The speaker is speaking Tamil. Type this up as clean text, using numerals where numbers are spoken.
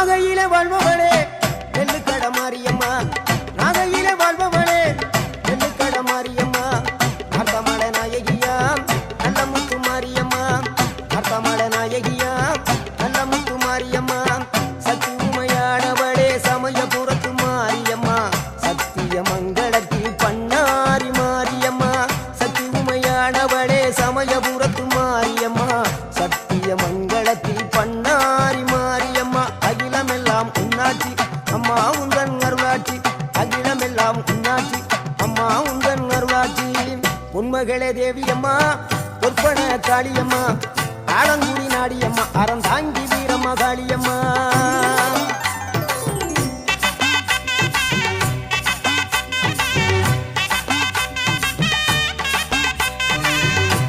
நாகையிலே வாழ்பவளே நெல்லுக்கட மாரியம்மா நாகையிலே வாழ்பவளே நெல்லுக்கட மாரியம்மா அர்த்தமட நாயகியா நல்ல முத்து மாரியம்மா அர்த்தமட நாயகியா நல்ல முத்து மாரியம்மா சக்தி உமையானவளே சமயபுரத்து மாரியம்மா சத்திய மங்களத்தில் பண்ணாரி மாரியம்மா சக்தி உமையானவளே சமயபுரத்து மாரியம்மா சத்திய மங்களத்தில் பண்ணாரி மாரியம்மா அகிலமெல்லாம் உன்னாட்சி அம்மா உந்தன் அருளாட்சி அகிலமெல்லாம் உன்னாட்சி அம்மா உந்தன் அருளாட்சி உன்மகளே தேவியம்மா பொற்பன காளியம்மா ஆலங்குடி நாடியம்மா அறந்தாங்கி வீரம்மா காளியம்மா